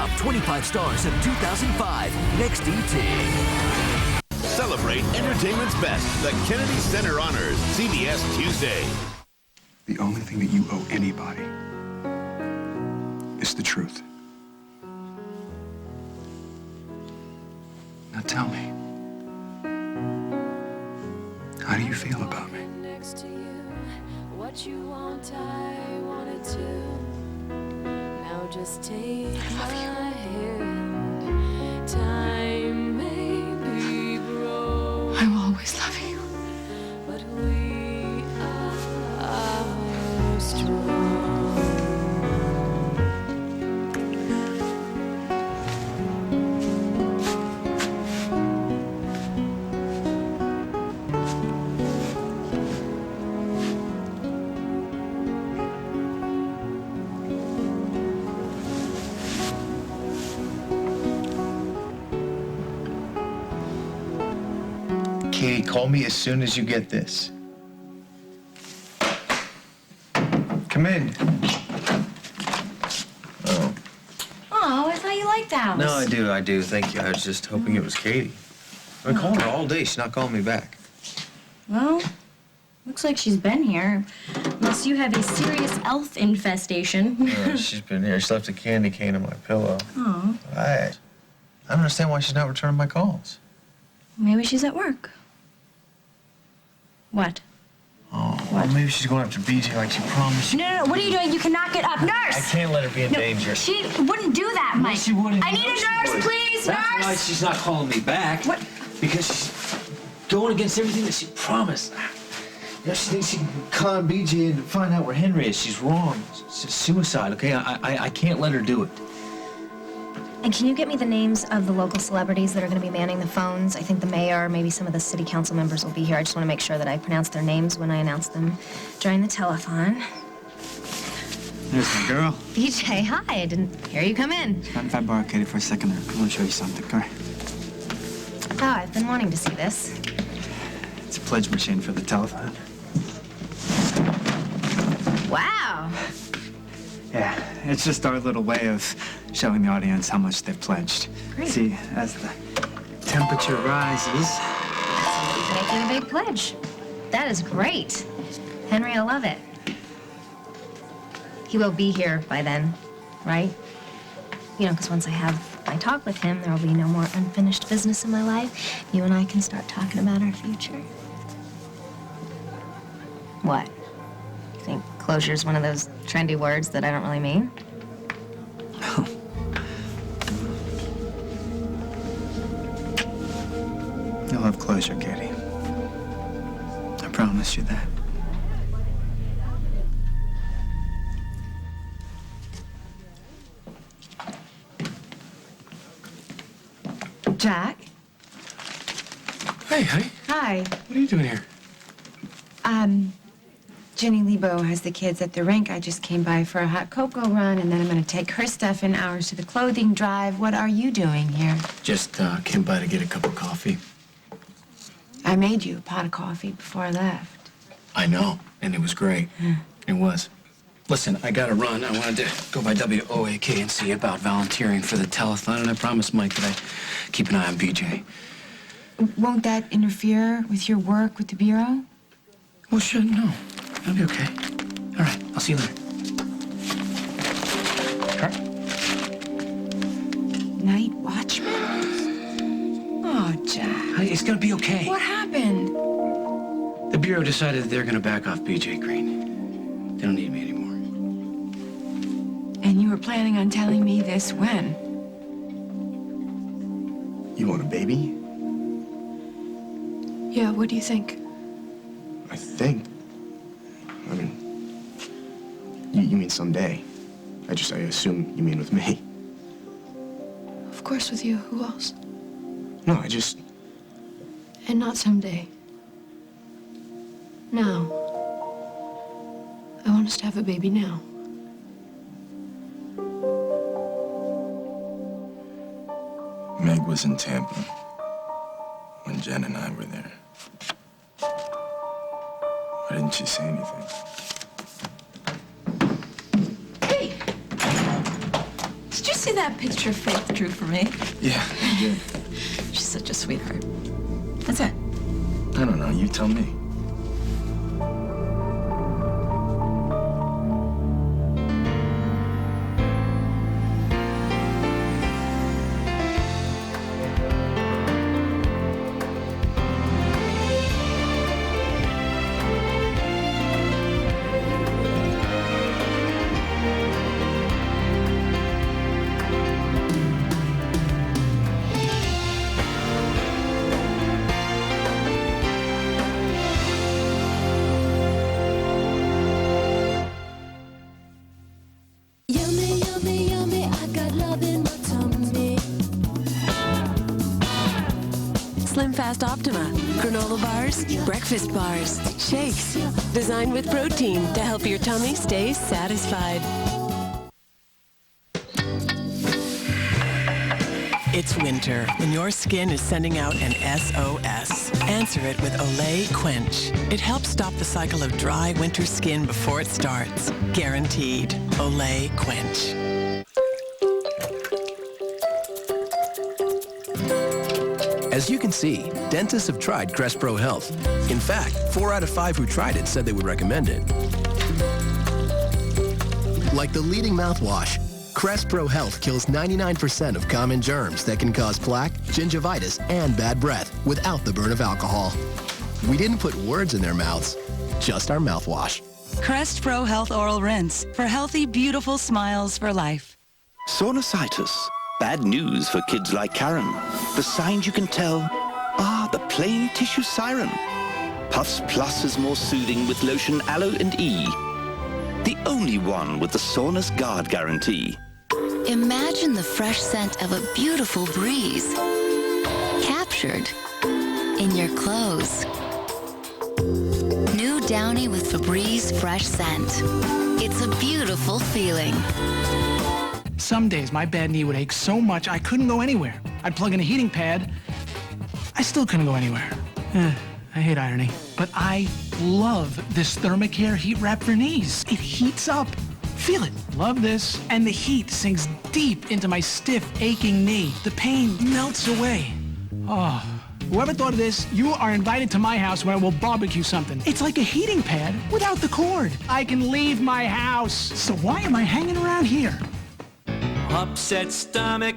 top 25 stars of 2005, next ET. Celebrate entertainment's best, the Kennedy Center Honors, CBS Tuesday. The only thing that you owe anybody is the truth. Now tell me, how do you feel about me? Next to you, what you want, I want it too. Now just take my hand. Time may be broke. I will always love you. But we are strong. Katie, call me as soon as you get this. Come in. Oh. Oh, I thought you liked the house. No, I do. Thank you. I was just hoping it was Katie. I've been calling her all day. She's not calling me back. Well, looks like she's been here. Unless you have a serious elf infestation. She's been here. She left a candy cane on my pillow. Oh. I don't understand why she's not returning my calls. Maybe she's at work. What? Oh, well, maybe she's going after BJ like she promised. No. What are you doing? You cannot get up. Nurse! I can't let her be in danger. She wouldn't do that, Mike. She wouldn't. I need a nurse, please, That's nurse! why she's not calling me back. What? Because she's going against everything that she promised. You know, she thinks she can con BJ and find out where Henry is. She's wrong. It's just suicide, okay? I can't let her do it. And can you get me the names of the local celebrities that are going to be manning the phones? I think the mayor, maybe some of the city council members will be here. I just want to make sure that I pronounce their names when I announce them during the telethon. There's my girl. BJ, hi. I didn't hear you come in. Mind if I borrow Katie for a second? I want to show you something. Come here. Oh, I've been wanting to see this. It's a pledge machine for the telethon. Wow. Yeah, it's just our little way of showing the audience how much they've pledged. Great. See, as the temperature rises... Making a big pledge. That is great. Henry, I love it. He will be here by then, right? You know, because once I have my talk with him, there will be no more unfinished business in my life. You and I can start talking about our future. What? You think closure's one of those trendy words that I don't really mean? You'll have closure, Katie. I promise you that. Jack? Hey, honey. Hi. What are you doing here? Jenny Lebo has the kids at the rink. I just came by for a hot cocoa run, and then I'm going to take her stuff in hours to the clothing drive. What are you doing here? Just came by to get a cup of coffee. I made you a pot of coffee before I left. I know, and it was great. It was. Listen, I gotta run. I wanted to go by WOAK and see about volunteering for the telethon, and I promised Mike that I'd keep an eye on BJ. Won't that interfere with your work with the Bureau? Well, shit, no. It'll be okay. All right, I'll see you later. Night watchman? Oh, Jack. It's gonna be okay. What happened? The Bureau decided that they're gonna back off BJ Green. They don't need me anymore. And you were planning on telling me this when? You want a baby? Yeah, what do you think? I think. I mean, you mean someday. I assume you mean with me. Of course with you. Who else? No, I just... And not someday. Now. I want us to have a baby now. Meg was in Tampa when Jen and I were there. Why didn't she say anything? Hey! Did you see see that picture Faith drew for me? Yeah, I did. She's such a sweetheart. What's that? I don't know. You tell me. Yummy, yummy, yummy, I got love in my tummy. Slim Fast Optima, granola bars, breakfast bars, shakes, designed with protein to help your tummy stay satisfied. It's winter, and your skin is sending out an SOS. Answer it with Olay Quench. It helps stop the cycle of dry winter skin before it starts. Guaranteed. Olay Quench. As you can see, dentists have tried Crest Pro Health. In fact, 4 out of 5 who tried it said they would recommend it. Like the leading mouthwash, Crest Pro Health kills 99% of common germs that can cause plaque, gingivitis, and bad breath without the burn of alcohol. We didn't put words in their mouths, just our mouthwash. Crest Pro Health Oral Rinse for healthy, beautiful smiles for life. Sinusitis. Bad news for kids like Karen. The signs you can tell are the plain tissue siren. Puffs Plus is more soothing with lotion Aloe and E. The only one with the soreness guard guarantee. Imagine the fresh scent of a beautiful breeze captured in your clothes. New Downy with Febreze Fresh Scent. It's a beautiful feeling. Some days my bad knee would ache so much I couldn't go anywhere. I'd plug in a heating pad. I still couldn't go anywhere. I hate irony. But I love this Thermacare heat wrap for knees. It heats up. Feel it. Love this. And the heat sinks deep into my stiff, aching knee. The pain melts away. Oh, whoever thought of this, you are invited to my house where we'll barbecue something. It's like a heating pad without the cord. I can leave my house. So why am I hanging around here? Upset stomach,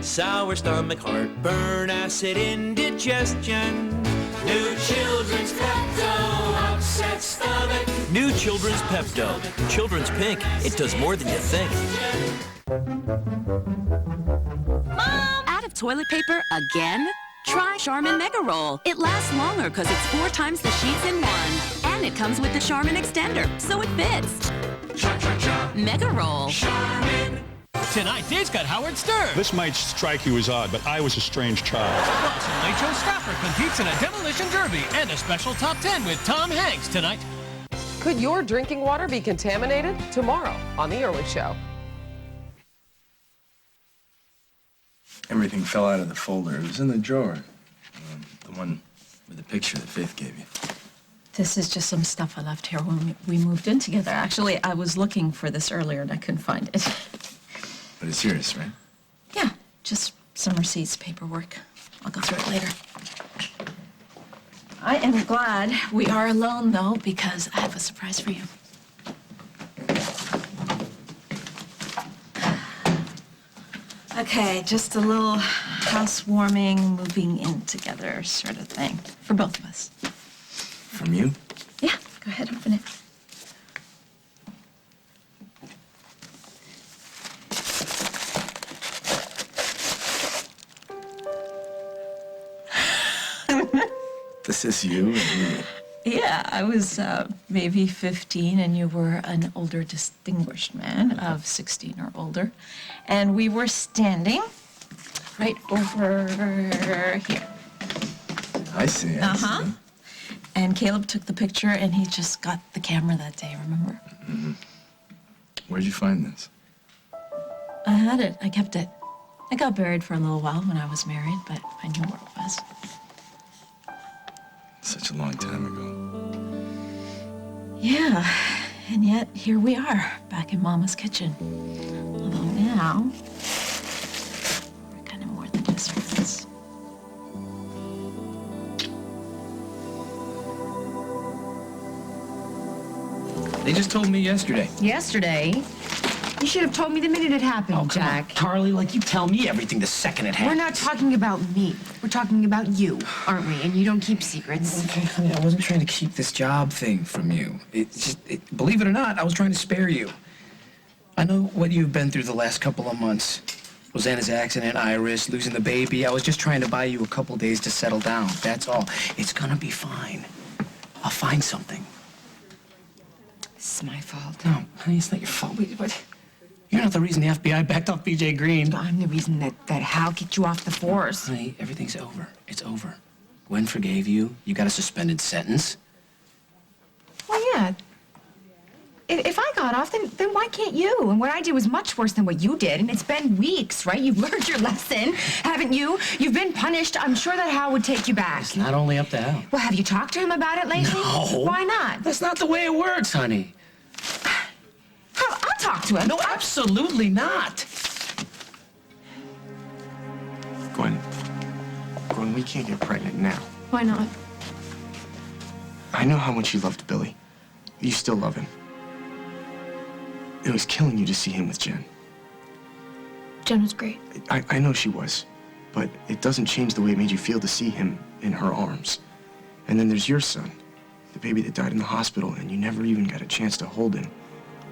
sour stomach, heartburn, acid indigestion. New Children's Pepto, upset stomach. New Children's Pepto. Children's Pink. It does more than you think. Mom! Out of toilet paper again? Try Charmin Mega Roll. It lasts longer because it's 4 times the sheets in one. And it comes with the Charmin extender, so it fits. Mega Roll. Charmin. Tonight, Dave's got Howard Stern. This might strike you as odd, but I was a strange child. Plus, a Late Show staffer competes in a demolition derby and a special top 10 with Tom Hanks tonight. Could your drinking water be contaminated? Tomorrow on The Early Show. Everything fell out of the folder. It was in the drawer. The one with the picture that Faith gave you. This is just some stuff I left here when we moved in together. Actually, I was looking for this earlier and I couldn't find it. But it's yours, right? Yeah, just some receipts, paperwork. I'll go through it later. I am glad we are alone, though, because I have a surprise for you. Okay, just a little housewarming, moving in together sort of thing for both of us. From you? Yeah, go ahead, open it. This is you and me. Yeah, I was maybe 15, and you were an older, distinguished man of 16 or older. And we were standing right over here. I see. Uh-huh. And Caleb took the picture, and he just got the camera that day, remember? Mm-hmm. Where'd you find this? I had it. I kept it. I got buried for a little while when I was married, but I knew where it was. Such a long time ago. Yeah, and yet here we are, back in Mama's kitchen. Although now, They just told me yesterday. Yesterday? You should have told me the minute it happened, Oh, Jack. Carly, like you tell me everything the second it happens. We're not talking about me. We're talking about you, aren't we? And you don't keep secrets. Okay, honey, I wasn't trying to keep this job thing from you. Believe it or not, I was trying to spare you. I know what you've been through the last couple of months. Rosanna's accident, Iris, losing the baby. I was just trying to buy you a couple days to settle down. That's all. It's gonna be fine. I'll find something. This is my fault. No, honey, it's not your fault. But you're not the reason the FBI backed off BJ Green. I'm the reason that Hal kicked you off the force. Honey, everything's over. It's over. Gwen forgave you. You got a suspended sentence. Well, yeah. If I got off, then why can't you? And what I did was much worse than what you did. And it's been weeks, right? You've learned your lesson, haven't you? You've been punished. I'm sure that Hal would take you back. It's not only up to Hal. Well, have you talked to him about it lately? No. Why not? That's not the way it works, honey. I'll talk to him. No, absolutely not. Gwen, we can't get pregnant now. Why not? I know how much you loved Billy. You still love him. It was killing you to see him with Jen. Jen was great. I know she was, but it doesn't change the way it made you feel to see him in her arms. And then there's your son, the baby that died in the hospital, and you never even got a chance to hold him.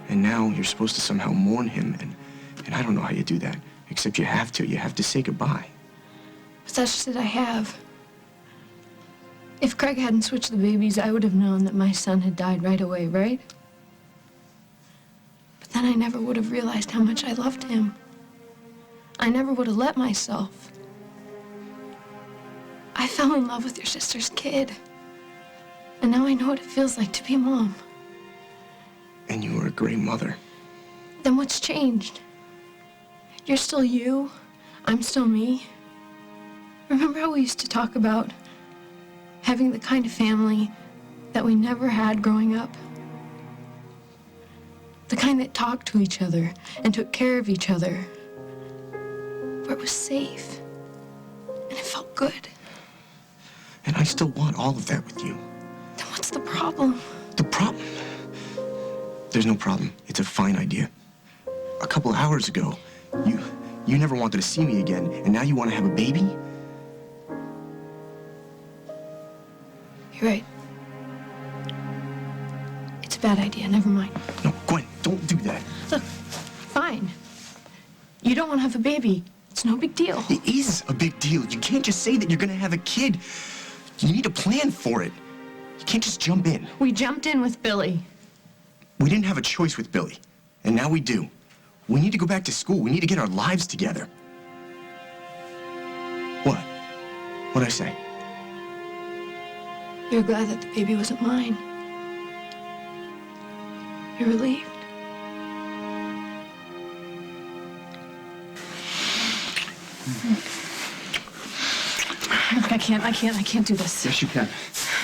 And now you're supposed to somehow mourn him, and I don't know how you do that, except you have to. You have to say goodbye. But that's just it, I have. If Craig hadn't switched the babies, I would have known that my son had died right away, right? But then I never would have realized how much I loved him. I never would have let myself. I fell in love with your sister's kid. And now I know what it feels like to be mom. And you were a great mother. Then what's changed? You're still you. I'm still me. Remember how we used to talk about having the kind of family that we never had growing up? The kind that talked to each other and took care of each other. Where it was safe. And it felt good. And I still want all of that with you. Then what's the problem? The problem? There's no problem. It's a fine idea. A couple hours ago, you never wanted to see me again, and now you want to have a baby? You're right. It's a bad idea. Never mind. No, Gwen, don't do that. Look, fine. You don't want to have a baby. It's no big deal. It is a big deal. You can't just say that you're going to have a kid. You need a plan for it. You can't just jump in. We jumped in with Billy. We didn't have a choice with Billy, and now we do. We need to go back to school. We need to get our lives together. What? What'd I say? You're glad that the baby wasn't mine. You're relieved. Look, I can't do this. Yes, you can.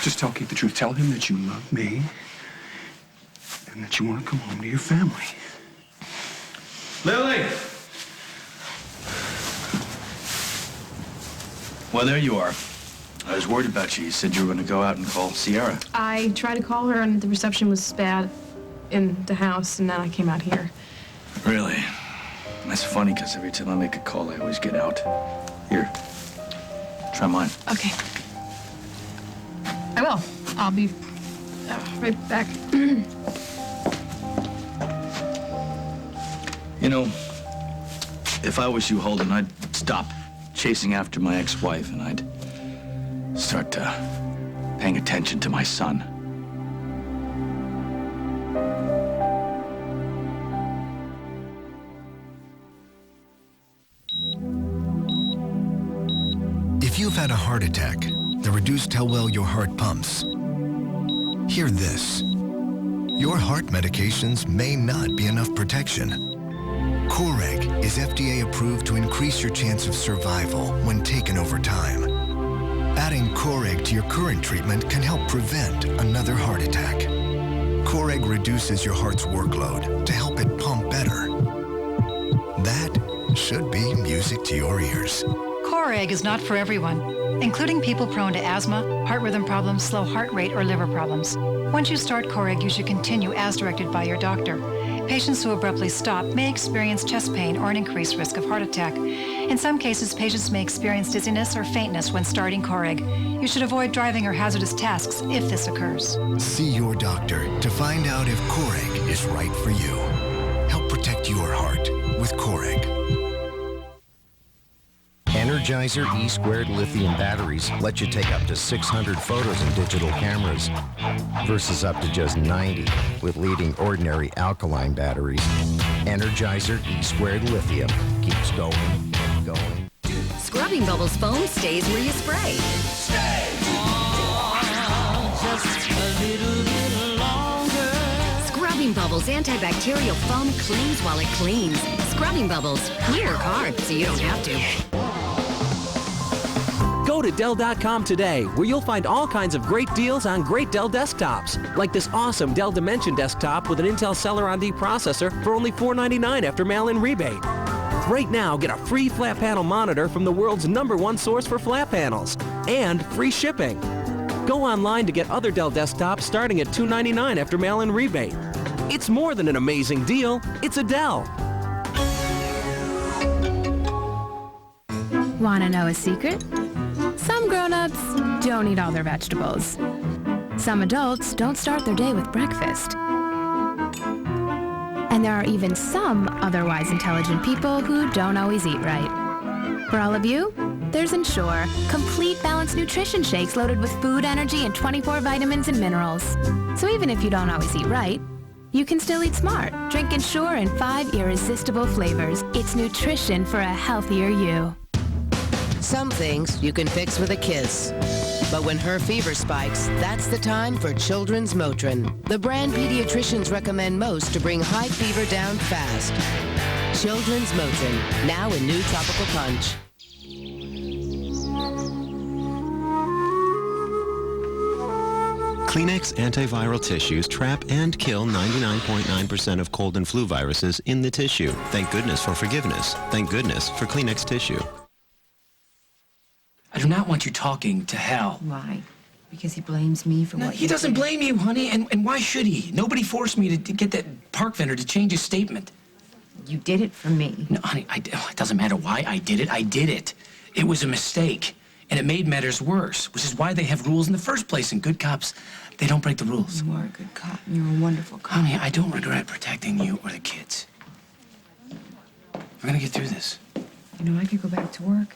Just tell Keith the truth. Tell him that you love me and that you want to come home to your family. Lily! Well, there you are. I was worried about you. You said you were going to go out and call Sierra. I tried to call her, and the reception was bad in the house, and then I came out here. Really? That's funny, because every time I make a call, I always get out. Here. Try mine. Okay. I will. I'll be right back. You know, if I was you, Holden, I'd stop chasing after my ex-wife, and I'd start paying attention to my son. If you've had a heart attack that reduced how well your heart pumps, hear this. Your heart medications may not be enough protection. Coreg is FDA approved to increase your chance of survival when taken over time. Adding Coreg to your current treatment can help prevent another heart attack. Coreg reduces your heart's workload to help it pump better. That should be music to your ears. Coreg is not for everyone, including people prone to asthma, heart rhythm problems, slow heart rate, or liver problems. Once you start Coreg, you should continue as directed by your doctor. Patients who abruptly stop may experience chest pain or an increased risk of heart attack. In some cases, patients may experience dizziness or faintness when starting Coreg. You should avoid driving or hazardous tasks if this occurs. See your doctor to find out if Coreg is right for you. Help protect your heart with Coreg. Energizer E-squared lithium batteries let you take up to 600 photos in digital cameras versus up to just 90 with leading ordinary alkaline batteries. Energizer E-squared lithium keeps going, going. Scrubbing Bubbles foam stays where you spray. Stay just a little bit longer. Scrubbing Bubbles antibacterial foam cleans while it cleans. Scrubbing Bubbles, we work hard so you don't have to. Go to Dell.com today, where you'll find all kinds of great deals on great Dell desktops, like this awesome Dell Dimension desktop with an Intel Celeron D processor for only $499 after mail-in rebate. Right now, get a free flat panel monitor from the world's #1 source for flat panels, and free shipping. Go online to get other Dell desktops starting at $299 after mail-in rebate. It's more than an amazing deal, it's a Dell. Want to know a secret? Some grown-ups don't eat all their vegetables. Some adults don't start their day with breakfast. And there are even some otherwise intelligent people who don't always eat right. For all of you, there's Ensure, complete balanced nutrition shakes loaded with food, energy, and 24 vitamins and minerals. So even if you don't always eat right, you can still eat smart. Drink Ensure in 5 irresistible flavors. It's nutrition for a healthier you. Some things you can fix with a kiss. But when her fever spikes, that's the time for Children's Motrin, the brand pediatricians recommend most to bring high fever down fast. Children's Motrin, now in new tropical punch. Kleenex antiviral tissues trap and kill 99.9% of cold and flu viruses in the tissue. Thank goodness for forgiveness. Thank goodness for Kleenex tissue. I do not want you talking to Hal. Why? Because he blames me for what He doesn't blame you, honey, and why should he? Nobody forced me to get that park vendor to change his statement. You did it for me. No, honey, it doesn't matter why I did it. I did it. It was a mistake, and it made matters worse, which is why they have rules in the first place, and good cops, they don't break the rules. You are a good cop, and you're a wonderful cop. Honey, I don't regret protecting you or the kids. We're gonna get through this. You know, I could go back to work.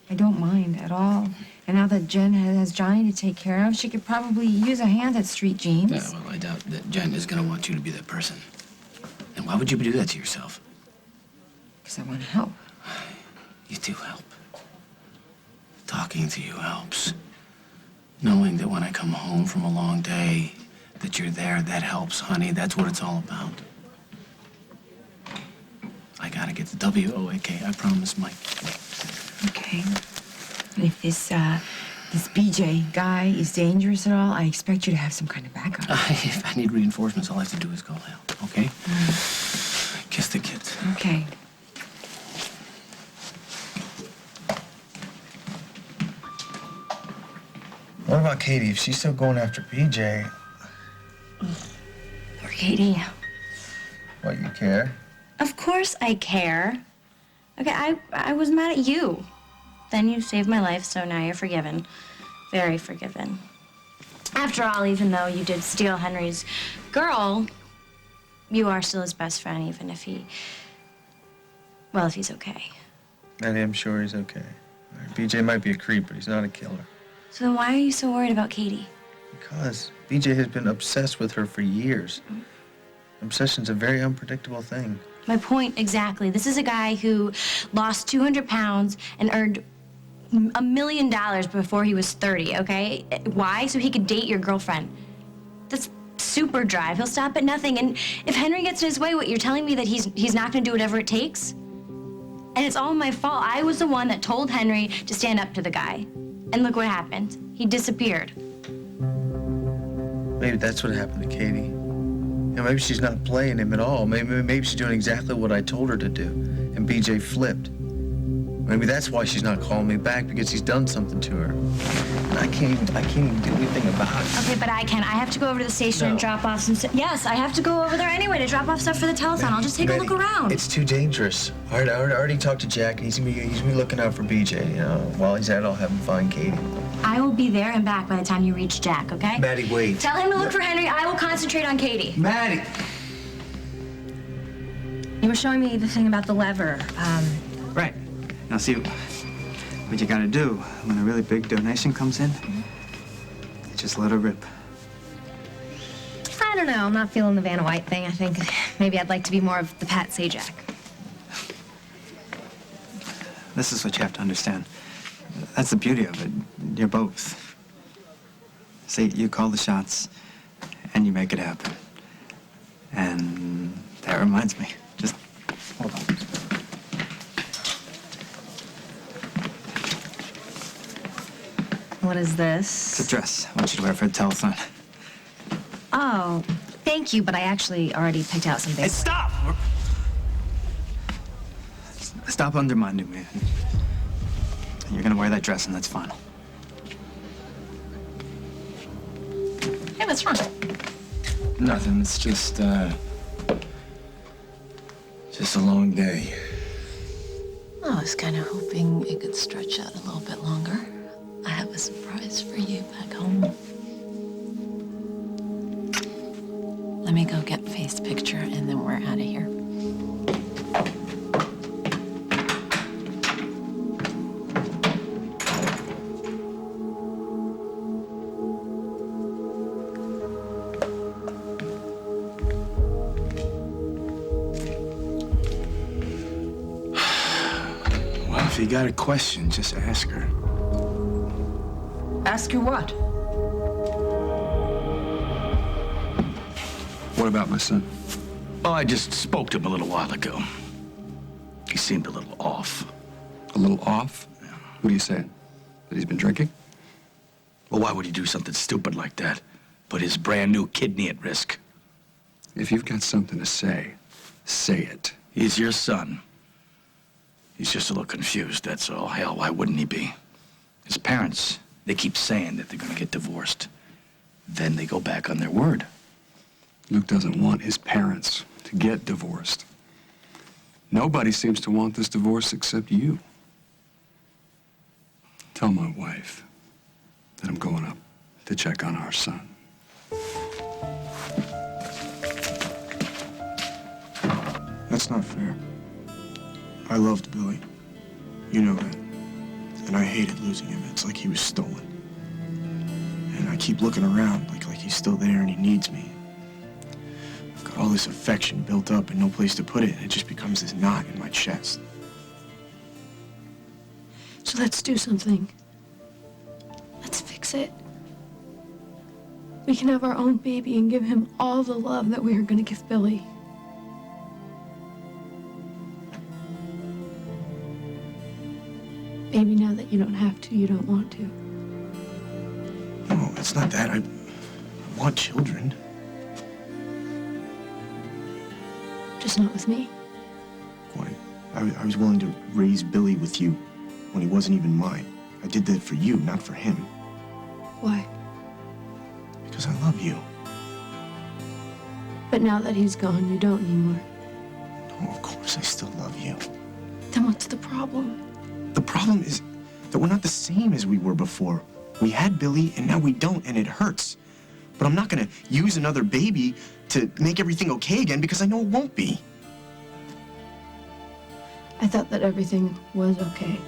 I don't mind at all. And now that Jen has Johnny to take care of, she could probably use a hand at Street Jeans. Yeah, well, I doubt that Jen is gonna want you to be that person. And why would you do that to yourself? Because I want to help. You do help. Talking to you helps. Knowing that when I come home from a long day, that you're there, that helps, honey. That's what it's all about. I gotta get the WOAK, I promise, Mike. Okay. And if this BJ guy is dangerous at all, I expect you to have some kind of backup. If I need reinforcements, all I have to do is call Hal, okay? Kiss the kids. Okay. What about Katie? If she's still going after BJ, Poor Katie. what, you care? Of course I care. Okay, I was mad at you. Then you saved my life, so now you're forgiven. Very forgiven. After all, even though you did steal Henry's girl, you are still his best friend, even if if he's okay. And I'm sure he's okay. BJ might be a creep, but he's not a killer. So then why are you so worried about Katie? Because BJ has been obsessed with her for years. Obsession's a very unpredictable thing. My point exactly. This is a guy who lost 200 pounds and earned $1 million before he was 30, okay? Why? So he could date your girlfriend. That's super drive. He'll stop at nothing. And if Henry gets in his way, what, you're telling me that he's not gonna do whatever it takes? And it's all my fault. I was the one that told Henry to stand up to the guy. And look what happened. He disappeared. Maybe that's what happened to Katie. You know, maybe she's not playing him at all. Maybe she's doing exactly what I told her to do. And BJ flipped. Maybe that's why she's not calling me back, because he's done something to her. And I can't even do anything about it. Okay, but I can. I have to go over to the station and drop off some stuff. Yes, I have to go over there anyway to drop off stuff for the telethon. I'll just take a look around. It's too dangerous. All right, I already talked to Jack, and he's gonna be looking out for BJ. You know, while he's at it, I'll have him find Katie. I will be there and back by the time you reach Jack, okay? Maddie, wait. Tell him to look for Henry. I will concentrate on Katie. Maddie! You were showing me the thing about the lever. Right. Now see, what you gotta do when a really big donation comes in, you just let her rip. I don't know. I'm not feeling the Vanna White thing. I think maybe I'd like to be more of the Pat Sajak. This is what you have to understand. That's the beauty of it. You're both. See, you call the shots, and you make it happen. And that reminds me. Just hold on. What is this? It's a dress. I want you to wear for the telethon. Oh, thank you, but I actually already picked out something. Hey, stop! Stop undermining me. You're gonna wear that dress, and that's final. Hey, what's wrong? Nothing. It's just a long day. I was kind of hoping it could stretch out a little bit longer. I have a surprise for you back home. Let me go get Faith's picture, and then we're out of here. Well, if you got a question, just ask her. Ask her what? What about my son? Oh, I just spoke to him a little while ago. He seemed a little off. A little off? Yeah. What are you saying? That he's been drinking? Well, why would he do something stupid like that? Put his brand new kidney at risk. If you've got something to say it. He's your son. He's just a little confused, that's all. Hell, why wouldn't he be? His parents, they keep saying that they're gonna get divorced. Then they go back on their word. Luke doesn't want his parents to get divorced. Nobody seems to want this divorce except you. Tell my wife that I'm going up to check on our son. That's not fair. I loved Billy. You know that. And I hated losing him. It's like he was stolen. And I keep looking around like he's still there and he needs me. I've got all this affection built up and no place to put it, and it just becomes this knot in my chest. So let's do something. Let's fix it. We can have our own baby and give him all the love that we are going to give Billy. Maybe now that you don't have to, you don't want to. No, it's not that. I want children. Just not with me. Why? I was willing to raise Billy with you when he wasn't even mine. I did that for you, not for him. Why? Because I love you. But now that he's gone, you don't anymore. No, of course I still love you. Then what's the problem? The problem is that we're not the same as we were before. We had Billy, and now we don't, and it hurts. But I'm not gonna use another baby to make everything okay again, because I know it won't be. I thought that everything was okay.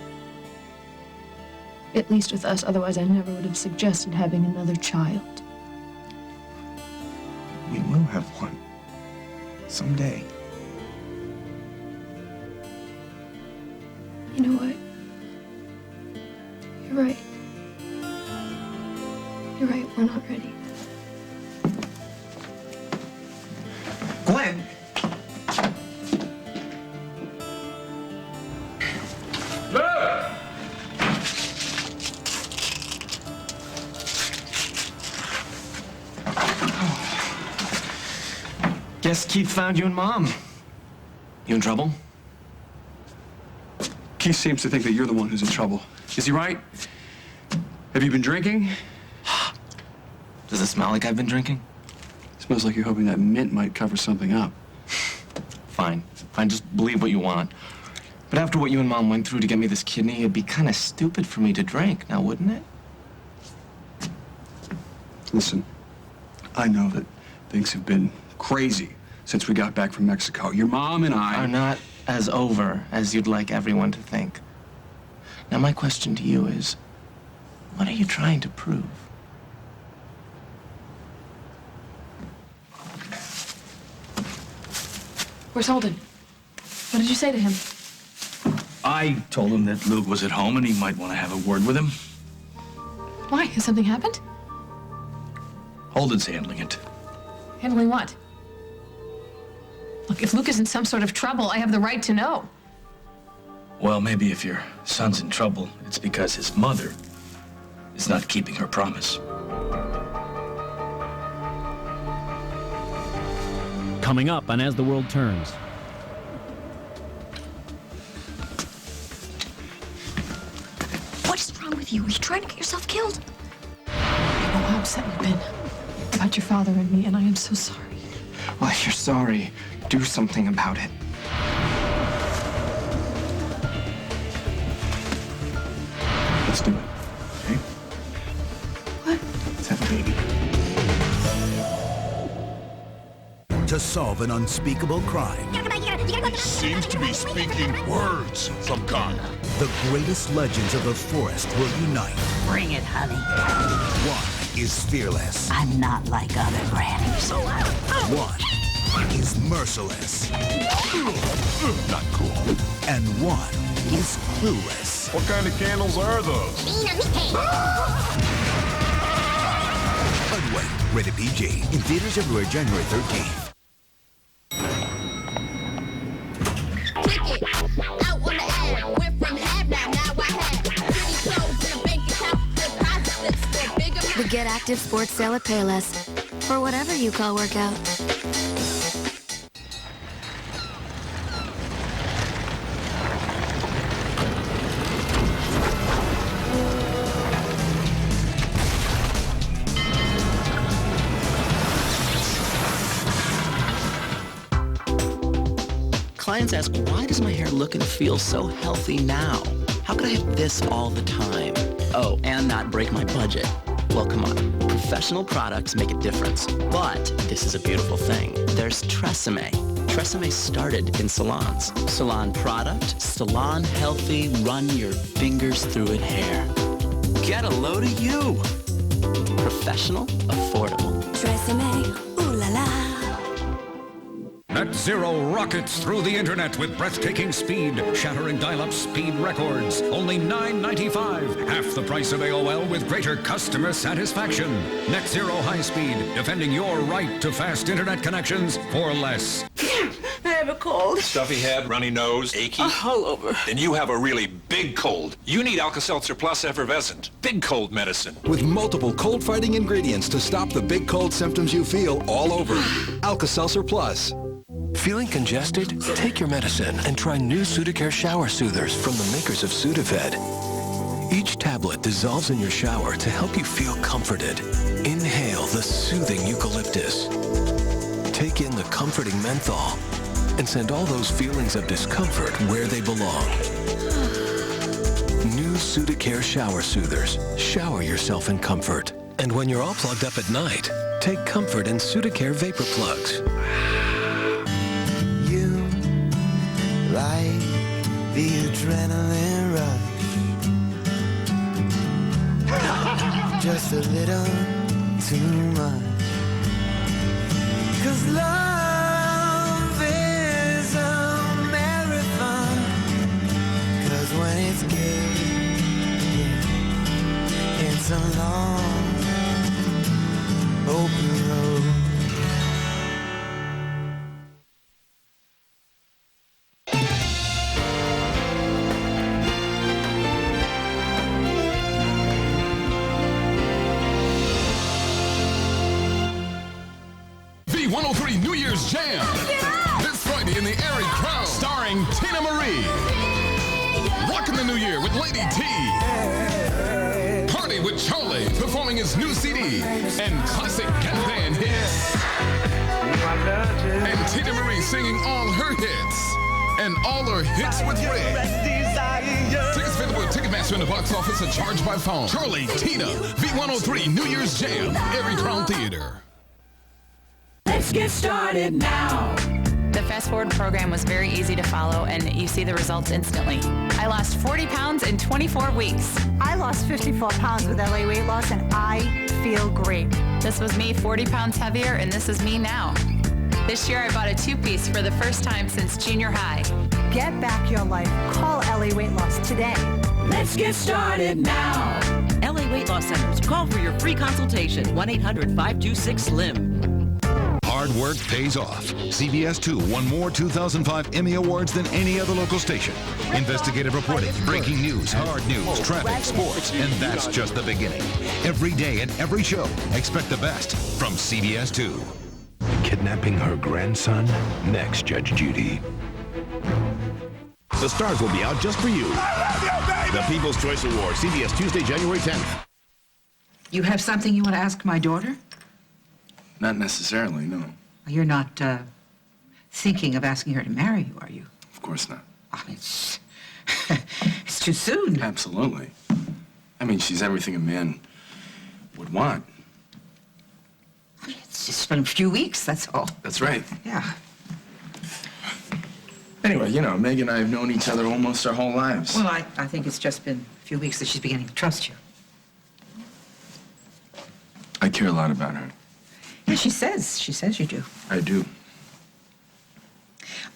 At least with us, otherwise I never would have suggested having another child. We will have one. Someday. You know what? You're right. You're right, we're not ready. Glenn! Guess Keith found you and Mom. You in trouble? Keith seems to think that you're the one who's in trouble. Is he right? Have you been drinking? Does it smell like I've been drinking? Smells like you're hoping that mint might cover something up. Fine. Fine, just believe what you want. But after what you and Mom went through to get me this kidney, it'd be kind of stupid for me to drink, now wouldn't it? Listen, I know that things have been crazy since we got back from Mexico. Your mom and I are not as over as you'd like everyone to think. Now, my question to you is, what are you trying to prove? Where's Holden? What did you say to him? I told him that Luke was at home and he might want to have a word with him. Why? Has something happened? Holden's handling it. Handling what? Look, if Luke is in some sort of trouble, I have the right to know. Well, maybe if your son's in trouble, it's because his mother is not keeping her promise. Coming up on As the World Turns. What is wrong with you? Are you trying to get yourself killed? I know how upset you've been about your father and me, and I am so sorry. Well, if you're sorry, do something about it. Let's do it, okay? What? Let's have a baby. To solve an unspeakable crime. He seems to be speaking words of some kind. The greatest legends of the forest will unite. Bring it, honey. One is fearless. I'm not like other grannies. One is merciless. Not cool. And one is clueless. What kind of candles are those? Atwt, rated PG. In theaters everywhere January 13th. The Get Active Sports Sale at Payless. For whatever you call workout. Clients ask, why does my hair look and feel so healthy now? How could I have this all the time? Oh, and not break my budget. Well, come on. Professional products make a difference. But this is a beautiful thing. There's Tresemme. Tresemme started in salons. Salon product, salon healthy, run your fingers through it hair. Get a load of you. Professional, affordable. Tresemme, ooh la la. Net Zero rockets through the internet with breathtaking speed, shattering dial-up speed records. Only $9.95, half the price of AOL with greater customer satisfaction. Net Zero High Speed, defending your right to fast internet connections for less. I have a cold. Stuffy head, runny nose, achy? All over. Then you have a really big cold. You need Alka-Seltzer Plus Effervescent. Big cold medicine. With multiple cold-fighting ingredients to stop the big cold symptoms you feel all over. Alka-Seltzer Plus. Feeling congested? Take your medicine and try new Sudocare shower soothers from the makers of Sudafed. Each tablet dissolves in your shower to help you feel comforted. Inhale the soothing eucalyptus. Take in the comforting menthol and send all those feelings of discomfort where they belong. New Sudocare shower soothers. Shower yourself in comfort. And when you're all plugged up at night, take comfort in Sudocare Vapor Plugs. Like the adrenaline rush. Just a little too much. 'Cause love is a marathon. 'Cause when it's good, it's a long, open road. V103 New Year's Jam. This Friday in the Airy Crown. Starring Tina Marie. What performing his new CD and classic gas band hits. And Tina Marie singing all her hits. And all her hits with Red. Tickets available at Ticketmaster in the box office and charged by phone. Charlie, Tina, V103 New Year's Jam, every Crown Theater. Let's get started now. The Fast Forward program was very easy to follow, and you see the results instantly. I lost 40 pounds in 24 weeks. I lost 54 pounds with LA weight loss, and I feel great. This was me 40 pounds heavier, and this is me now. This year I bought a two-piece for the first time since junior high. Get back your life. Call LA Weight Loss today. Let's get started now. LA Weight Loss Centers. Call for your free consultation. 1-800-526-SLIM. Hard work pays off. CBS 2 won more 2005 Emmy Awards than any other local station. Investigative reporting, breaking news, hard news, traffic, sports, and that's just the beginning. Every day and every show, expect the best from CBS 2. Kidnapping her grandson? Next, Judge Judy. The stars will be out just for you. The People's Choice Award, CBS Tuesday, January 10th. You have something you want to ask my daughter? Not necessarily, no. You're not thinking of asking her to marry you, are you? Of course not. I mean, it's too soon. Absolutely. I mean, she's everything a man would want. It's just been a few weeks, that's all. That's right. Yeah. Anyway, you know, Meg and I have known each other almost our whole lives. Well, I think it's just been a few weeks that she's beginning to trust you. I care a lot about her. Yeah, she says you do. I do.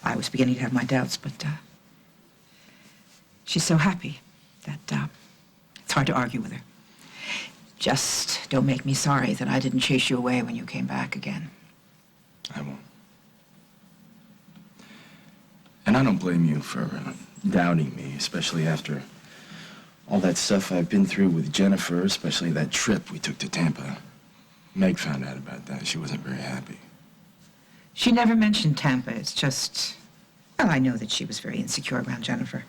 I was beginning to have my doubts, but she's so happy that it's hard to argue with her. Just don't make me sorry that I didn't chase you away when you came back again. I won't. And I don't blame you for doubting me, especially after all that stuff I've been through with Jennifer, especially that trip we took to Tampa. Meg found out about that. She wasn't very happy. She never mentioned Tampa. It's just, well, I know that she was very insecure around Jennifer.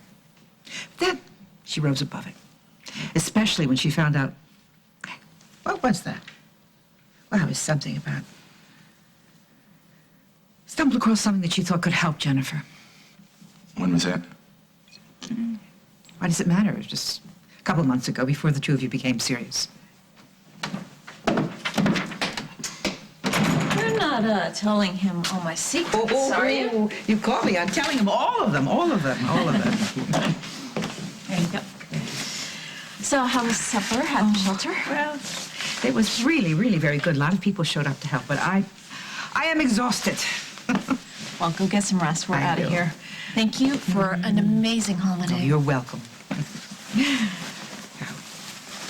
But then she rose above it, especially when she found out. What was that? Well, it was something about. Stumbled across something that she thought could help Jennifer. When was that? Why does it matter? It was just a couple months ago, before the two of you became serious. You're not telling him all my secrets, are you? You caught me. I'm telling him all of them, all of them, all of them. There you go. So how was supper at the shelter? Well, it was really, really very good. A lot of people showed up to help, but I am exhausted. Well, go get some rest. We're out of here. Thank you for an amazing holiday. Oh, you're welcome.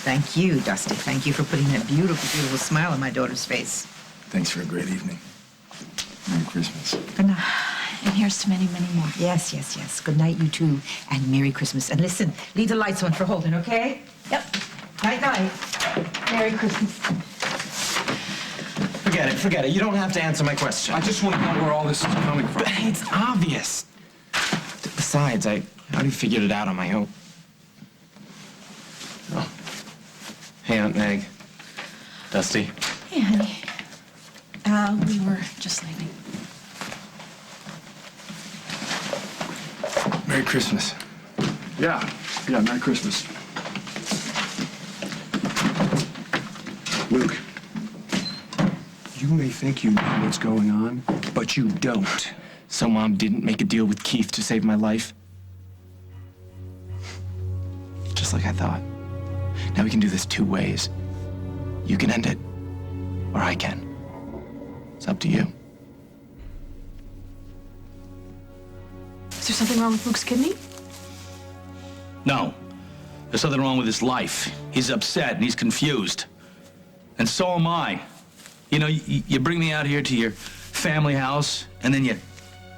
Thank you, Dusty. Thank you for putting that beautiful, beautiful smile on my daughter's face. Thanks for a great evening. Merry Christmas. Good night. And here's to many, many more. Yes, yes, yes. Good night, you too, and Merry Christmas. And listen, leave the lights on for Holden, okay? Yep. Night-night. Merry Christmas. Forget it. You don't have to answer my question. I just want to know where all this is coming from. But it's obvious. Besides, I already figured it out on my own. Oh. Hey, Aunt Meg. Dusty. Hey, honey. We were just leaving. Merry Christmas. Yeah, Merry Christmas. Luke, you may think you know what's going on, but you don't. So Mom didn't make a deal with Keith to save my life? Just like I thought. Now we can do this two ways. You can end it, or I can. It's up to you. Is there something wrong with Luke's kidney? No. There's something wrong with his life. He's upset and he's confused. And so am I. You know, you bring me out here to your family house, and then you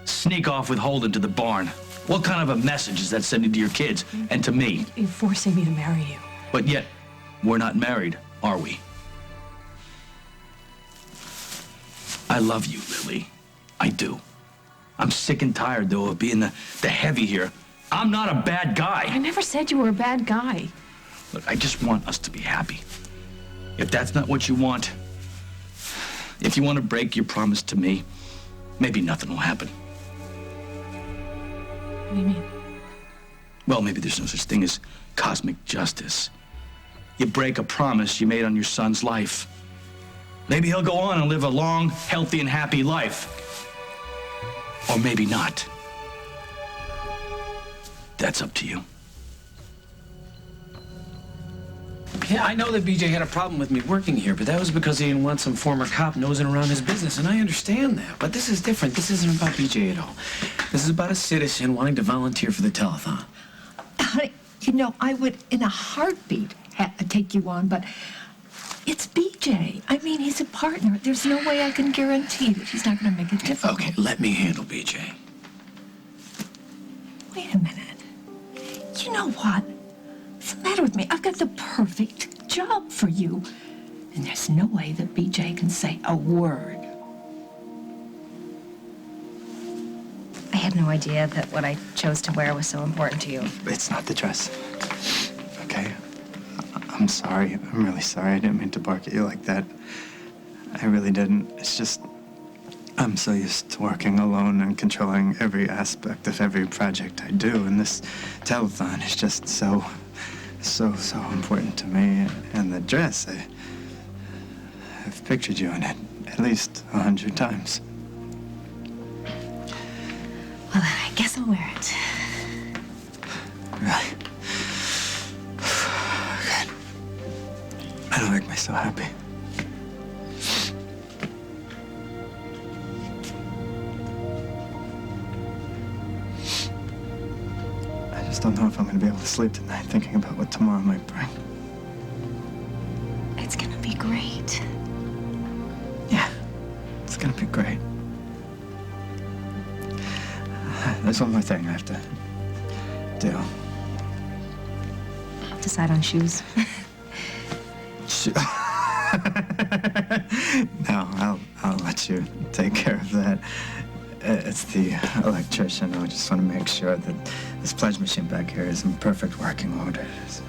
sneak off with Holden to the barn. What kind of a message is that sending to your kids and to me? You're forcing me to marry you. But yet, we're not married, are we? I love you, Lily. I do. I'm sick and tired, though, of being the heavy here. I'm not a bad guy. I never said you were a bad guy. Look, I just want us to be happy. If that's not what you want, if you want to break your promise to me, maybe nothing will happen. What do you mean? Well, maybe there's no such thing as cosmic justice. You break a promise you made on your son's life. Maybe he'll go on and live a long, healthy, and happy life. Or maybe not. That's up to you. Yeah, I know that BJ had a problem with me working here, but that was because he didn't want some former cop nosing around his business, and I understand that. But this is different. This isn't about BJ at all. This is about a citizen wanting to volunteer for the telethon. Honey, you know, I would, in a heartbeat, take you on, but it's BJ. I mean, he's a partner. There's no way I can guarantee that he's not going to make a difference. Okay, let me handle BJ. Wait a minute. You know what? What's the matter with me? I've got the perfect job for you. And there's no way that BJ can say a word. I had no idea that what I chose to wear was so important to you. It's not the dress. Okay? I'm sorry. I'm really sorry. I didn't mean to bark at you like that. I really didn't. It's just, I'm so used to working alone and controlling every aspect of every project I do. And this telethon is just so important to me. And the dress, I've pictured you in it at least 100 times. Well, then I guess I'll wear it. Really? Good. That'll make me so happy. I just don't know if I'm going to be able to sleep tonight thinking about what tomorrow might bring. It's gonna be great. Yeah, it's going to be great. There's one more thing I have to do. Decide on shoes. No, I'll let you take care of that. It's the electrician. I just want to make sure that this pledge machine back here is in perfect working order. So.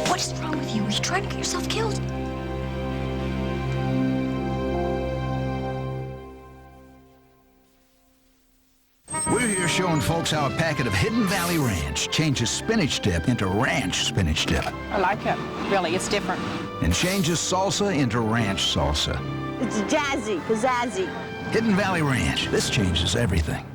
What is wrong with you? Are you trying to get yourself killed? We're here showing folks how a packet of Hidden Valley Ranch changes spinach dip into ranch spinach dip. I like it. Really, it's different. And changes salsa into ranch salsa. It's jazzy, pizzazzy. Hidden Valley Ranch. This changes everything.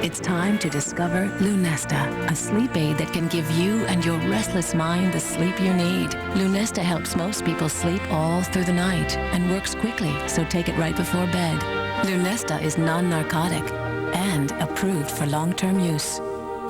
It's time to discover Lunesta, a sleep aid that can give you and your restless mind the sleep you need. Lunesta helps most people sleep all through the night and works quickly, so take it right before bed. Lunesta is non-narcotic and approved for long-term use.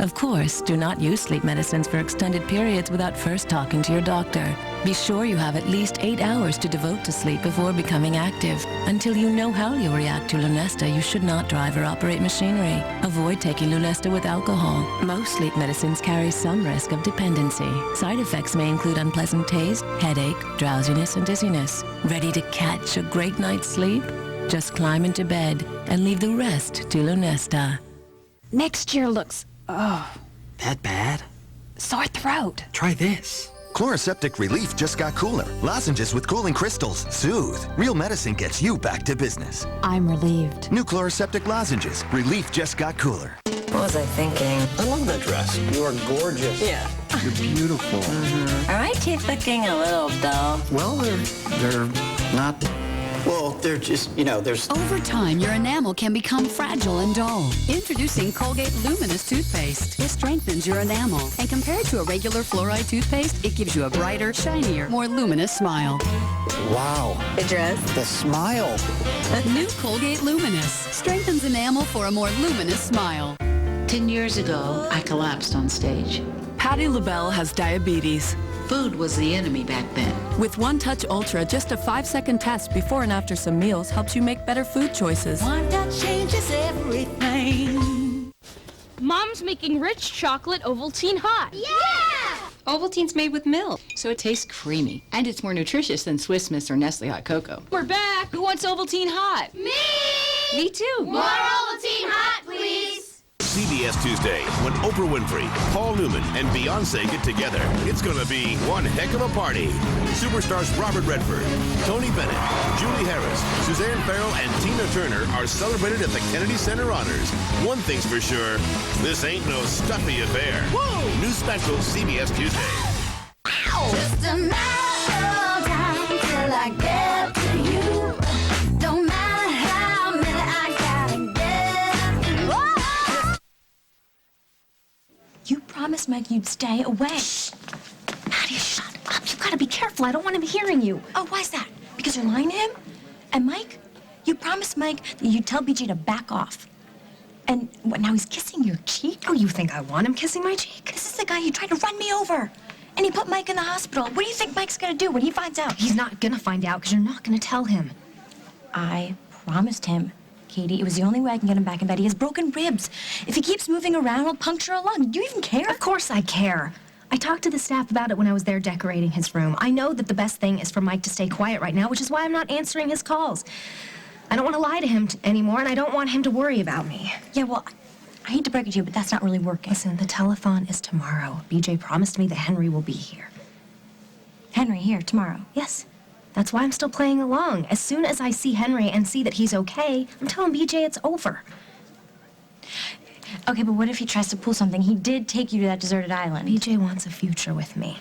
Of course, do not use sleep medicines for extended periods without first talking to your doctor. Be sure you have at least 8 hours to devote to sleep before becoming active. Until you know how you'll react to Lunesta, you should not drive or operate machinery. Avoid taking Lunesta with alcohol. Most sleep medicines carry some risk of dependency. Side effects may include unpleasant taste, headache, drowsiness, and dizziness. Ready to catch a great night's sleep? Just climb into bed and leave the rest to Lunesta. Next year looks, That bad? sore throat. Try this. Chloroseptic Relief just got cooler. Lozenges with cooling crystals. Soothe. Real medicine gets you back to business. I'm relieved. New Chloroseptic Lozenges. Relief just got cooler. What was I thinking? I love that dress. You are gorgeous. Yeah. You're beautiful. Are my teeth looking a little dull? Well, they're not... Well, they're just, there's... Over time, your enamel can become fragile and dull. Introducing Colgate Luminous toothpaste. It strengthens your enamel. And compared to a regular fluoride toothpaste, it gives you a brighter, shinier, more luminous smile. Wow. The dress? The smile. New Colgate Luminous strengthens enamel for a more luminous smile. 10 years ago, I collapsed on stage. Patti LaBelle has diabetes. Food was the enemy back then. With One Touch Ultra, just a 5-second test before and after some meals helps you make better food choices. One touch changes everything. Mom's making rich chocolate Ovaltine hot. Yeah! Ovaltine's made with milk, so it tastes creamy. And it's more nutritious than Swiss Miss or Nestle Hot Cocoa. We're back. Who wants Ovaltine hot? Me! Me too. More Ovaltine hot, please. CBS Tuesday, when Oprah Winfrey, Paul Newman, and Beyonce get together, it's gonna be one heck of a party. Superstars Robert Redford, Tony Bennett, Julie Harris, Suzanne Farrell, and Tina Turner are celebrated at the Kennedy Center Honors. One thing's for sure, this ain't no stuffy affair. Whoa! New special, CBS Tuesday. Just a matter of time till I get to you. Don't matter how many I gotta get to you. You promised Mike you'd stay away. Shh. Patty, shut up. You gotta be careful. I don't want him hearing you. Oh, why's that? Because you're lying to him? And Mike? You promised Mike that you'd tell BJ to back off. And what, now he's kissing your cheek? Oh, you think I want him kissing my cheek? This is the guy who tried to run me over. And he put Mike in the hospital. What do you think Mike's gonna do when he finds out? He's not gonna find out because you're not gonna tell him. I promised him. Katie, it was the only way I can get him back in bed. He has broken ribs. If he keeps moving around, he'll puncture a lung. Do you even care? Of course I care. I talked to the staff about it when I was there decorating his room. I know that the best thing is for Mike to stay quiet right now, which is why I'm not answering his calls. I don't want to lie to him anymore, and I don't want him to worry about me. Yeah, well, I hate to break it to you, but that's not really working. Listen, the telethon is tomorrow. BJ promised me that Henry will be here. Henry here tomorrow? Yes. That's why I'm still playing along. As soon as I see Henry and see that he's okay, I'm telling BJ it's over. Okay, but what if he tries to pull something? He did take you to that deserted island. BJ wants a future with me.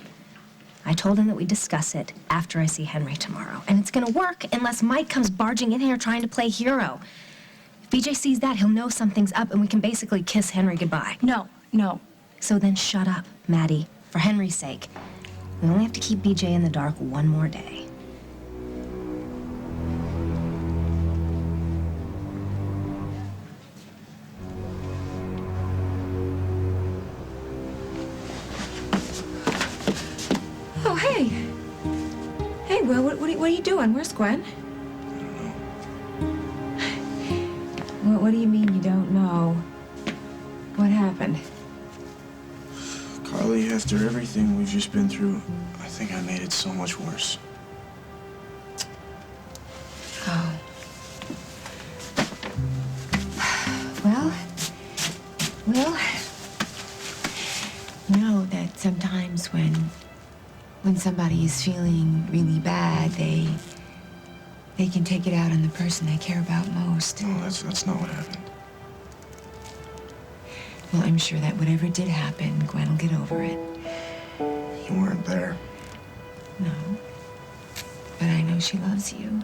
I told him that we discuss it after I see Henry tomorrow. And it's gonna work unless Mike comes barging in here trying to play hero. If BJ sees that, he'll know something's up and we can basically kiss Henry goodbye. No, no. So then shut up, Maddie, for Henry's sake. We only have to keep BJ in the dark one more day. Oh, hey. Hey, Will, what are you doing? Where's Gwen? What do you mean you don't know? What happened? Carly, after everything we've just been through, I think I made it so much worse. Oh. Well, you know that sometimes when somebody is feeling really bad, they can take it out on the person they care about most. No, that's not what happened. Well, I'm sure that whatever did happen, Gwen will get over it. You weren't there. No. But I know she loves you.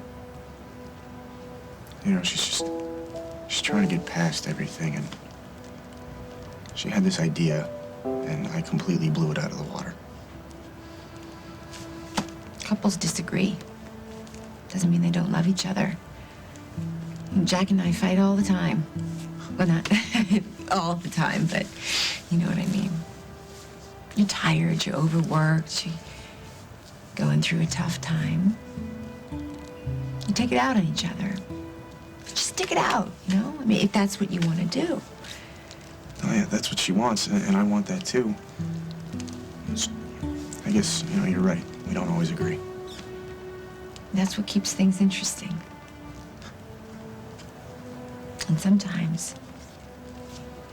You know, she's trying to get past everything, and she had this idea, and I completely blew it out of the water. Couples disagree. Doesn't mean they don't love each other. Jack and I fight all the time. Well, not all the time, but you know what I mean. You're tired, you're overworked, you're going through a tough time. You take it out on each other. Just stick it out, you know? I mean, if that's what you want to do. Oh, yeah, that's what she wants, and I want that too. I guess, you know, you're right. We don't always agree. That's what keeps things interesting. And sometimes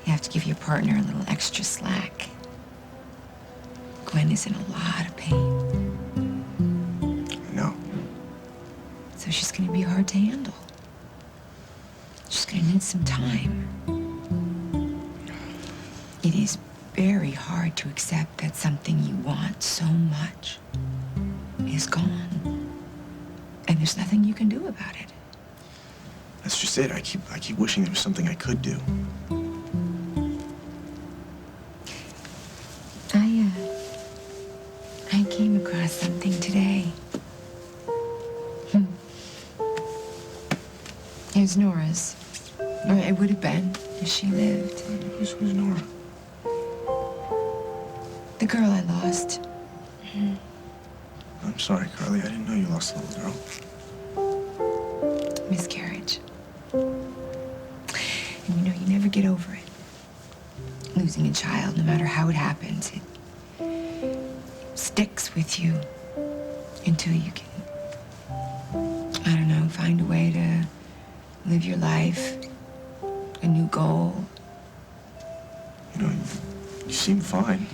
you have to give your partner a little extra slack. Gwen is in a lot of pain. I know. So she's going to be hard to handle. She's going to need some time. It is very hard to accept that something you want so much is gone. And there's nothing you can do about it. That's just it. I keep wishing there was something I could do. I came across something today. It was Nora's. Or it would have been if she lived. Who's Nora? The girl I lost. I'm sorry, Carly. I didn't know you lost a little girl. Miscarriage. And you know, you never get over it. Losing a child, no matter how it happens, it sticks with you until you can, I don't know, find a way to live your life, a new goal. You know, you seem fine.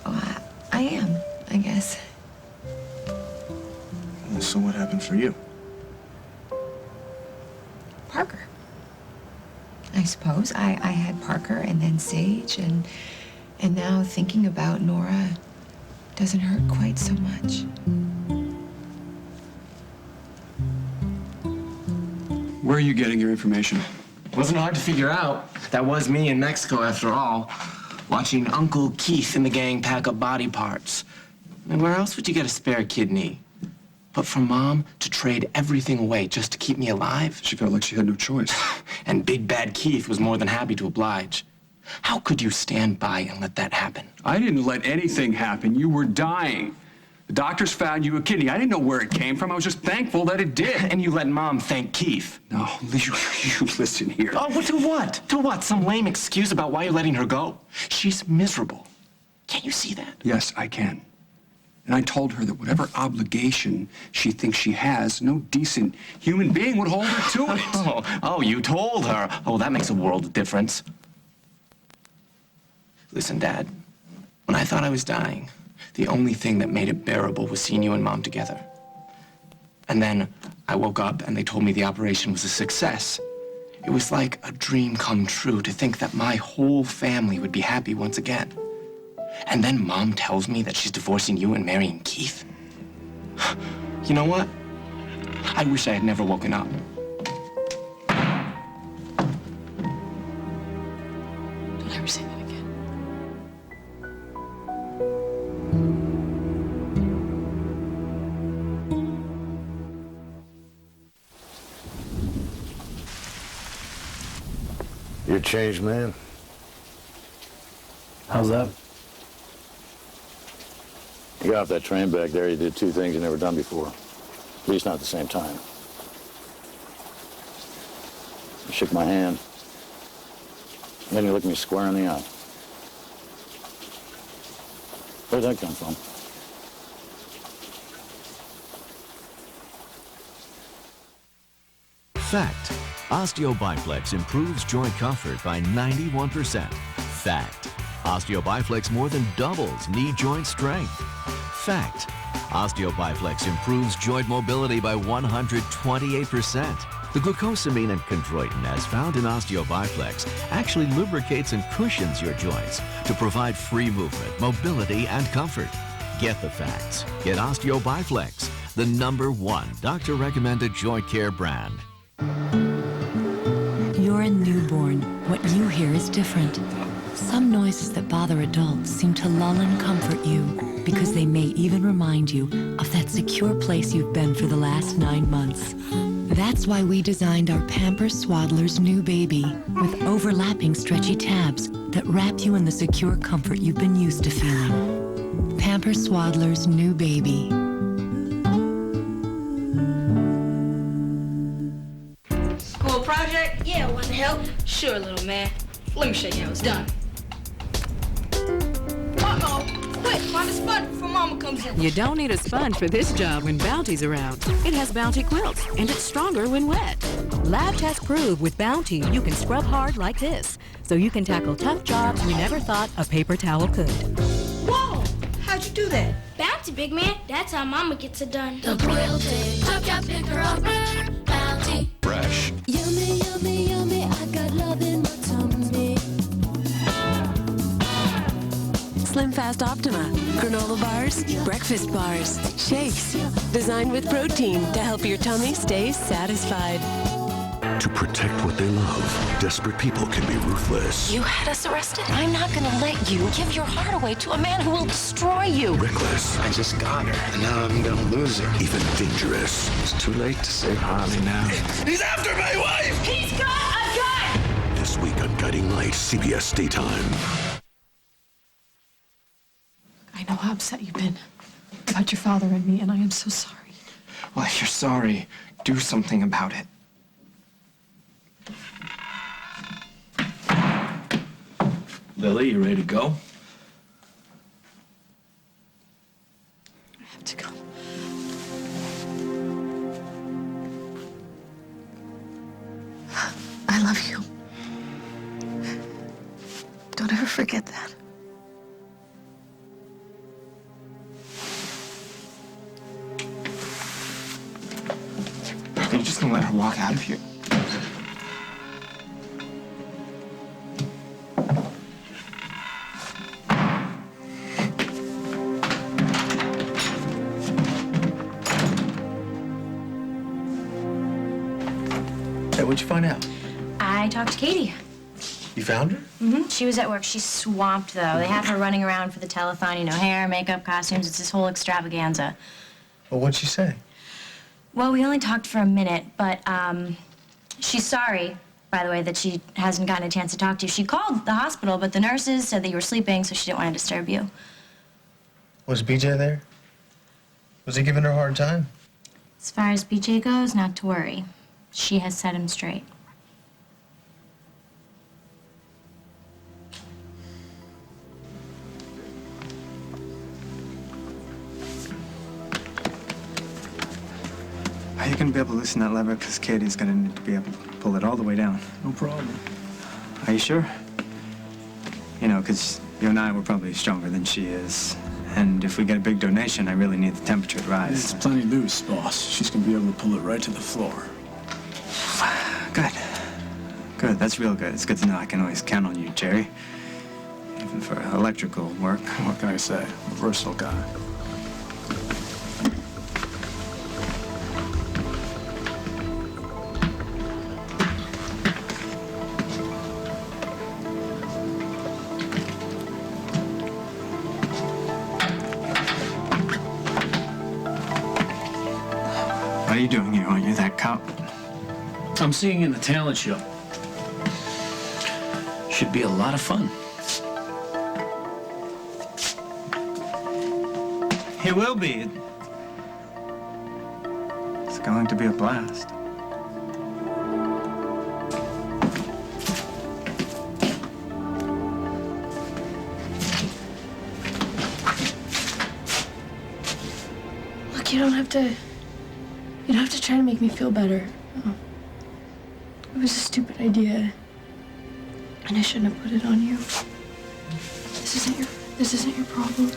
Oh, I am, I guess. Well, so what happened for you? Parker. I suppose. I had Parker and then Sage, and now thinking about Nora doesn't hurt quite so much. Where are you getting your information? Wasn't hard to figure out. That was me in Mexico, after all. Watching Uncle Keith and the gang pack up body parts. I mean, where else would you get a spare kidney? But for Mom to trade everything away just to keep me alive? She felt like she had no choice. And Big Bad Keith was more than happy to oblige. How could you stand by and let that happen? I didn't let anything happen. You were dying. The doctors found you a kidney. I didn't know where it came from. I was just thankful that it did. And you let Mom thank Keith? No, you listen here. Oh, to what? To what? Some lame excuse about why you're letting her go? She's miserable. Can't you see that? Yes, I can. And I told her that whatever obligation she thinks she has, no decent human being would hold her to it. Oh, you told her. Oh, that makes a world of difference. Listen, Dad, when I thought I was dying, the only thing that made it bearable was seeing you and Mom together. And then I woke up and they told me the operation was a success. It was like a dream come true to think that my whole family would be happy once again. And then Mom tells me that she's divorcing you and marrying Keith. You know what? I wish I had never woken up. Don't ever say that again. You're a changed man. How's that? You got off that train back there, you did two things you never done before. At least not at the same time. You shook my hand, and then you looked me square in the eye. Where'd that come from? Fact. OsteoBiflex improves joint comfort by 91%. Fact. OsteoBiflex more than doubles knee joint strength. Fact. OsteoBiflex improves joint mobility by 128%. The glucosamine and chondroitin, as found in OsteoBiflex, actually lubricates and cushions your joints to provide free movement, mobility, and comfort. Get the facts. Get OsteoBiflex, the #1 doctor-recommended joint care brand. You're a newborn. What you hear is different. Some noises that bother adults seem to lull and comfort you because they may even remind you of that secure place you've been for the last 9 months. That's why we designed our Pampers Swaddler's New Baby with overlapping stretchy tabs that wrap you in the secure comfort you've been used to feeling. Pampers Swaddler's New Baby. School project? Yeah, want to help? Sure, little man. Let me show you how it's done. Uh-oh. Quick, find a sponge before Mama comes in. You don't need a sponge for this job when Bounty's around. It has Bounty quilts, and it's stronger when wet. Lab tests prove with Bounty you can scrub hard like this, so you can tackle tough jobs you never thought a paper towel could. Whoa! How'd you do that? Bounty, big man. That's how Mama gets it done. The quilted, top picker up, Bounty. Fresh. Yummy, yummy, yummy, I got love in my tummy. Slim Fast Optima. Granola bars, breakfast bars, shakes. Designed with protein to help your tummy stay satisfied. To protect what they love, desperate people can be ruthless. You had us arrested. I'm not gonna let you give your heart away to a man who will destroy you. Reckless. I just got her, and now I'm gonna lose her. Even dangerous. It's too late to save Harley now. He's after my wife! He's got a gun! This This week on Guiding Lights, CBS Daytime. I know how upset you've been about your father and me, and I am so sorry. Well, if you're sorry, do something about it. Lily, you ready to go? I have to go. I love you. Don't ever forget that. Are you just gonna let her walk out of here? Hey, what'd you find out? I talked to Katie. You found her? Mm-hmm. She was at work. She's swamped, though. They have her running around for the telethon, you know, hair, makeup, costumes. It's this whole extravaganza. Well, what'd she say? Well, we only talked for a minute, but, she's sorry, by the way, that she hasn't gotten a chance to talk to you. She called the hospital, but the nurses said that you were sleeping, so she didn't want to disturb you. Was BJ there? Was he giving her a hard time? As far as BJ goes, not to worry. She has set him straight. Are you gonna be able to loosen that lever? Because Katie's gonna need to be able to pull it all the way down. No problem. Are you sure? You know, because you and I were probably stronger than she is. And if we get a big donation, I really need the temperature to rise. It's plenty loose, boss. She's gonna be able to pull it right to the floor. Good. Good, that's real good. It's good to know I can always count on you, Jerry. Even for electrical work. What can I say? A versatile guy. What are you doing here? Aren't you that cop? I'm seeing you in the talent show. Should be a lot of fun. It will be. It's going to be a blast. Look, you don't have to try to make me feel better. Oh. It was a stupid idea. And I shouldn't have put it on you. This isn't your problem.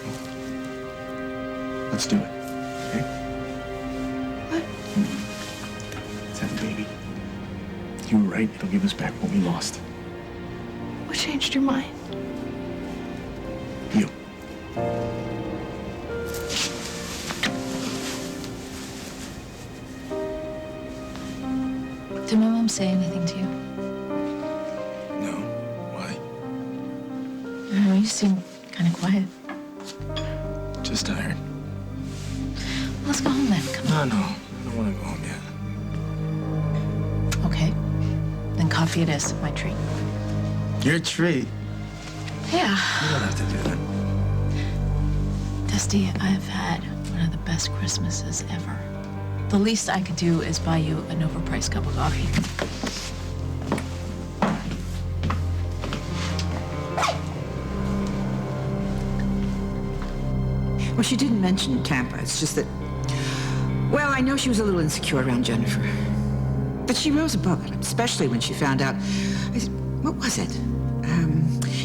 Let's do it. Okay? What? Let's have a baby. You were right. It'll give us back what we lost. What changed your mind? You. Did my mom say anything to you? No. Why? I don't know, you seem kind of quiet. Just tired. Let's go home then. Come on. No. I don't want to go home yet. Okay. Then coffee it is, my treat. Your treat? Yeah. You don't have to do that. Dusty, I've had one of the best Christmases ever. The least I could do is buy you an overpriced cup of coffee. Well, she didn't mention Tampa. It's just that, well, I know she was a little insecure around Jennifer. But she rose above it, especially when she found out, what was it?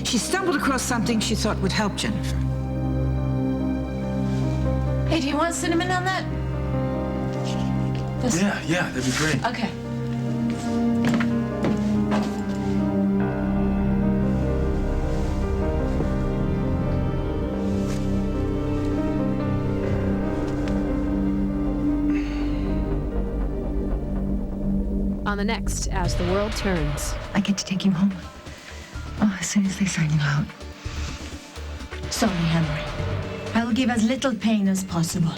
She stumbled across something she thought would help Jennifer. Hey, do you want cinnamon on that? Yeah, that'd be great. Okay. On the next As the World Turns. I get to take you home. Oh, as soon as they sign you out. Sorry, Henry. I will give as little pain as possible.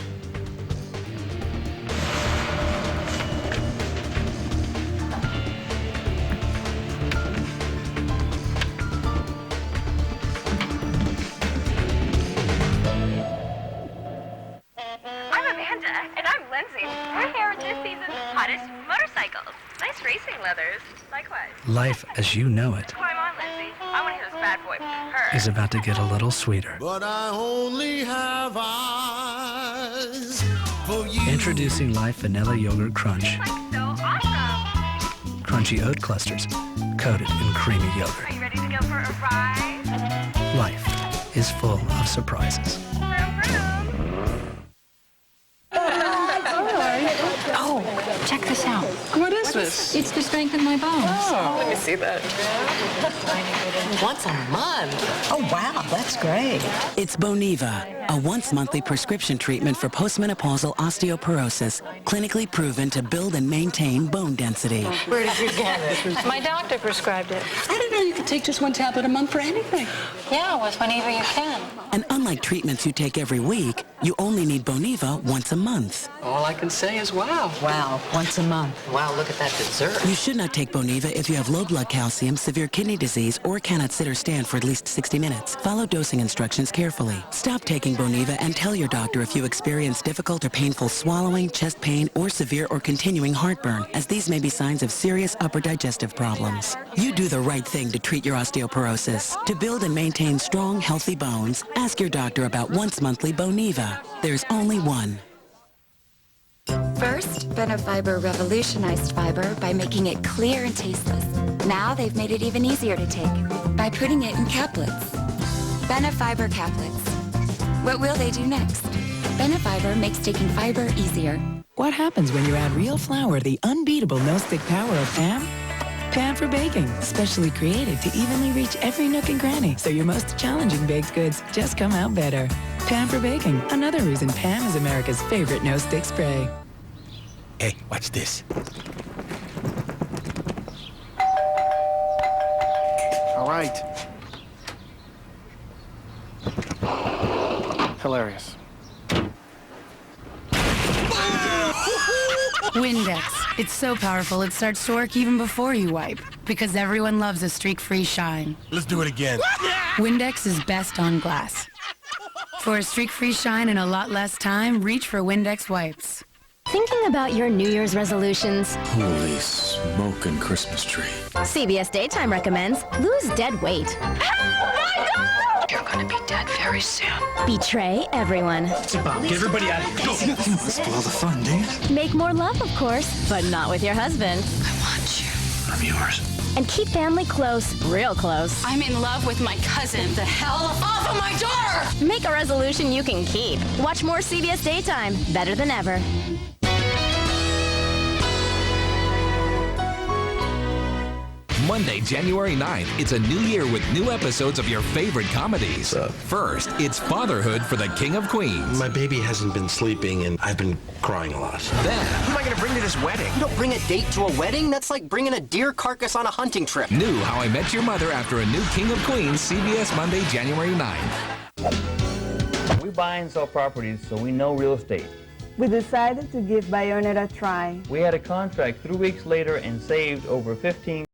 leathers. Likewise. Life as you know it Climb on, Lizzie. I want to hear this bad boy purr. is about to get a little sweeter. But I only have eyes for you. Introducing Life Vanilla Yogurt Crunch. So awesome. Crunchy oat clusters coated in creamy yogurt. Are you ready to go for a ride? Life is full of surprises. Oh, check this out. What is this? It's to strengthen my bones. Oh, let me see that. Once a month. Oh, wow, that's great. It's Boniva, a once-monthly prescription treatment for postmenopausal osteoporosis, clinically proven to build and maintain bone density. Where did you get it? My doctor prescribed it. I didn't know you could take just one tablet a month for anything. Yeah, with Boniva you can. And unlike treatments you take every week, you only need Boniva once a month. All I can say is wow. Wow, once a month. Wow, look at that dessert. You should not take Boniva if you have low blood calcium, severe kidney disease, or cannot sit or stand for at least 60 minutes. Follow dosing instructions carefully. Stop taking Boniva and tell your doctor if you experience difficult or painful swallowing, chest pain, or severe or continuing heartburn, as these may be signs of serious upper digestive problems. You do the right thing to treat your osteoporosis. To build and maintain strong, healthy bones, ask your doctor about once-monthly Boniva. There's only one. First, Benefiber revolutionized fiber by making it clear and tasteless. Now they've made it even easier to take by putting it in caplets. Benefiber caplets. What will they do next? Benefiber makes taking fiber easier. What happens when you add real flour to the unbeatable no-stick power of Pam? Pan for baking, specially created to evenly reach every nook and cranny, so your most challenging baked goods just come out better. Pan for baking, another reason Pam is America's favorite no-stick spray. Hey, watch this. All right. Hilarious. Windex. It's so powerful it starts to work even before you wipe, because everyone loves a streak-free shine. Let's do it again. Windex is best on glass. For a streak-free shine in a lot less time, reach for Windex wipes. Thinking about your New Year's resolutions? Holy smoking Christmas tree. CBS Daytime recommends lose dead weight. You're gonna be dead very soon. Betray everyone. Bob, get everybody out of here. Go. Spoil the fun, dude. Make more love, of course, but not with your husband. I want you. I'm yours. And keep family close, real close. I'm in love with my cousin. The hell off of my daughter! Make a resolution you can keep. Watch more CBS Daytime. Better than ever. Monday, January 9th, it's a new year with new episodes of your favorite comedies. First, it's Fatherhood for the King of Queens. My baby hasn't been sleeping, and I've been crying a lot. Then, who am I going to bring to this wedding? You don't bring a date to a wedding? That's like bringing a deer carcass on a hunting trip. new How I Met Your Mother after a new King of Queens, CBS Monday, January 9th. We buy and sell properties, so we know real estate. We decided to give Bayonetta a try. We had a contract 3 weeks later and saved over 15